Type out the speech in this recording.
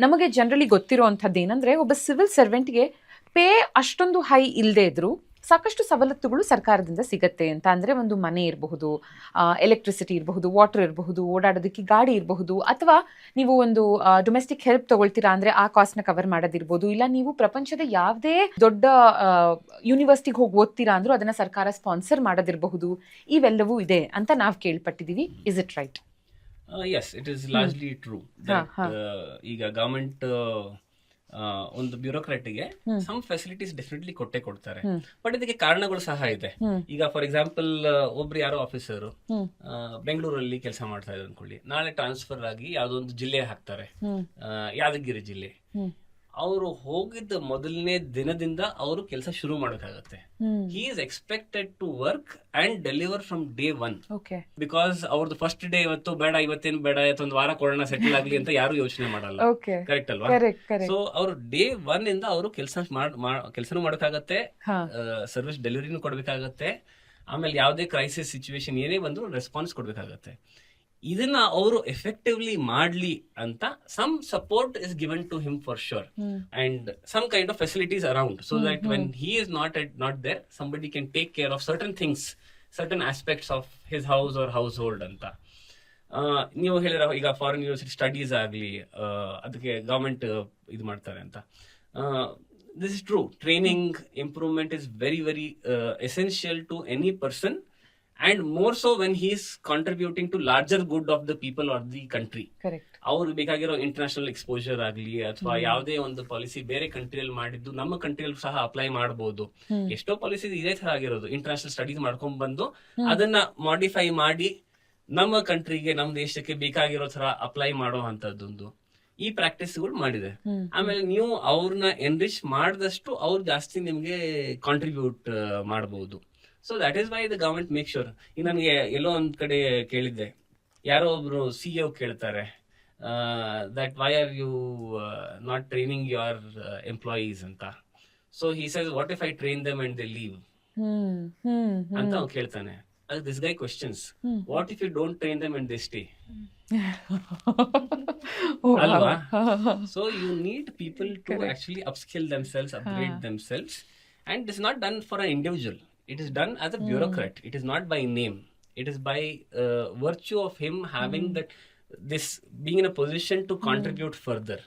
ನಮಗೆ ಜನರಲಿ ಗೊತ್ತಿರುವಂಥದ್ದು ಏನಂದ್ರೆ, ಒಬ್ಬ ಸಿವಿಲ್ ಸರ್ವೆಂಟ್ಗೆ ಪೇ ಅಷ್ಟೊಂದು ಹೈ ಇಲ್ಲದೆ ಇದ್ರು ಸಾಕಷ್ಟು ಸವಲತ್ತುಗಳು ಸರ್ಕಾರದಿಂದ ಸಿಗತ್ತೆ ಅಂತ. ಅಂದರೆ ಒಂದು ಮನೆ ಇರಬಹುದು, ಎಲೆಕ್ಟ್ರಿಸಿಟಿ ಇರಬಹುದು, ವಾಟರ್ ಇರಬಹುದು, ಓಡಾಡೋದಕ್ಕೆ ಗಾಡಿ ಇರಬಹುದು, ಅಥವಾ ನೀವು ಒಂದು ಡೊಮೆಸ್ಟಿಕ್ ಹೆಲ್ಪ್ ತಗೊಳ್ತೀರಾ ಅಂದರೆ ಆ ಕಾಸ್ಟ್ನ ಕವರ್ ಮಾಡೋದಿರ್ಬೋದು, ಇಲ್ಲ ನೀವು ಪ್ರಪಂಚದ ಯಾವುದೇ ದೊಡ್ಡ ಯೂನಿವರ್ಸಿಟಿಗೆ ಹೋಗಿ ಓದ್ತೀರಾ ಅಂದರೂ ಅದನ್ನು ಸರ್ಕಾರ ಸ್ಪಾನ್ಸರ್ ಮಾಡೋದಿರಬಹುದು. ಇವೆಲ್ಲವೂ ಇದೆ ಅಂತ ನಾವು ಕೇಳ್ಪಟ್ಟಿದ್ದೀವಿ. Is it right? Yes, it is largely true that ಈಗ ಗವರ್ಮೆಂಟ್ ಒಂದು ಬ್ಯೂರೋಕ್ರಾಟಿಗೆ ಸಮ್ ಫೆಸಿಲಿಟೀಸ್ ಡೆಫಿನೆಟ್ಲಿ ಕೊಡ್ತಾರೆ. ಬಟ್ ಇದಕ್ಕೆ ಕಾರಣಗಳು ಸಹ ಇದೆ. ಈಗ ಫಾರ್ ಎಕ್ಸಾಂಪಲ್ ಒಬ್ರು ಯಾರೋ ಆಫೀಸರ್ ಬೆಂಗಳೂರಲ್ಲಿ ಕೆಲಸ ಮಾಡ್ತಾ ಇದ್ದಾರೆ ಅನ್ಕೊಳ್ಳಿ, ನಾಳೆ ಟ್ರಾನ್ಸ್ಫರ್ ಆಗಿ ಯಾವ್ದೋ ಒಂದು ಜಿಲ್ಲೆ ಹಾಕ್ತಾರೆ, ಯಾದಗಿರಿ ಜಿಲ್ಲೆ. ಅವರು ಹೋಗಿದ್ದ ಮೊದಲನೇ ದಿನದಿಂದ ಅವರು ಕೆಲಸ ಶುರು ಮಾಡಬೇಕಾಗತ್ತೆ. He is expected to work and deliver from day 1, because ಅವ್ರದ್ದು ಫಸ್ಟ್ ಡೇ ಇವತ್ತು ಬೇಡ, ಇವತ್ತೇನು ಬೇಡ, ಇವತ್ತೊಂದು ವಾರ ಕೊಡೋಣ, ಸೆಟಲ್ ಆಗ್ಲಿ ಅಂತ ಯಾರು ಯೋಚನೆ ಮಾಡಲ್ಲ. ಕರೆಕ್ಟ್ ಅಲ್ವಾ? ಸೊ ಅವರು ಡೇ 1 ಇಂದ ಅವರು ಕೆಲಸನೂ ಮಾಡಬೇಕಾಗತ್ತೆ, ಸರ್ವಿಸ್ ಡೆಲಿವರಿನೂ ಕೊಡ್ಬೇಕಾಗತ್ತೆ, ಆಮೇಲೆ ಯಾವುದೇ ಕ್ರೈಸಿಸ್ ಸಿಚುವೇಶನ್ ಏನೇ ಬಂದ್ರು ರೆಸ್ಪಾನ್ಸ್ ಕೊಡ್ಬೇಕಾಗತ್ತೆ. ಇದನ್ನ ಅವರು ಎಫೆಕ್ಟಿವ್ಲಿ ಮಾಡ್ಲಿ ಅಂತ some support is given to him for sure, and some kind of facilities around, so that when he is not there, somebody can take care of certain things, certain aspects of his house or household ಅಂತ. ನೀವು ಹೇಳಿರೋ ಈಗ foreign university studies ಆಗಲಿ ಅದಕ್ಕೆ government ಇದು ಮಾಡ್ತಾರೆ ಅಂತ. This is true. Training improvement is very, very essential to any person, and more so when he is contributing to larger good of the people or the country. Correct. ಅವ್ರು ಬೇಕಾಗಿರೋ international exposure ಆಗಲಿ ಅಥವಾ ಯಾವುದೇ ಒಂದು policy ಬೇರೆ ಕಂಟ್ರಿಯಲ್ಲಿ ಮಾಡಿದ್ದು ನಮ್ಮ ಕಂಟ್ರಿಯಲ್ಲಿ ಸಹ ಅಪ್ಲೈ ಮಾಡಬಹುದು. ಎಷ್ಟೋ ಪಾಲಿಸಿ ಇದೇ ತರ ಆಗಿರೋದು, ಇಂಟರ್ನ್ಯಾಷನಲ್ ಸ್ಟಡೀಸ್ ಮಾಡ್ಕೊಂಡ್ ಬಂದು ಅದನ್ನ ಮಾಡಿಫೈ ಮಾಡಿ ನಮ್ಮ ಕಂಟ್ರಿಗೆ, ನಮ್ಮ ದೇಶಕ್ಕೆ ಬೇಕಾಗಿರೋ ತರ ಅಪ್ಲೈ ಮಾಡೋ ಅಂತದ್ದೊಂದು ಈ ಪ್ರಾಕ್ಟೀಸ್ಗಳು ಮಾಡಿದೆ. ಆಮೇಲೆ ನೀವು ಅವ್ರನ್ನ ಎನ್ರಿಚ್ ಮಾಡಿದಷ್ಟು ಅವ್ರು ಜಾಸ್ತಿ ನಿಮ್ಗೆ ಕಾಂಟ್ರಿಬ್ಯೂಟ್ ಮಾಡಬಹುದು. So that is why the government make sure. ಈಗ ನನಗೆ ಎಲ್ಲೋ ಒಂದ್ ಕಡೆ ಕೇಳಿದ್ದೆ, ಯಾರೋ ಒಬ್ರು CEO ಕೇಳ್ತಾರೆ, that why are you not training your employees ಅಂತ. So he says, what if I train them and they leave ಅಂತ ಅವ್ನು ಕೇಳ್ತಾನೆ. This guy questions, what if you don't train them and they stay? ಅಲ್ವಾ? So you need people to actually upskill themselves, upgrade themselves, and it's not done for an individual. It is done as a bureaucrat. It is not by name. It is by virtue of him having this being in a position to contribute further.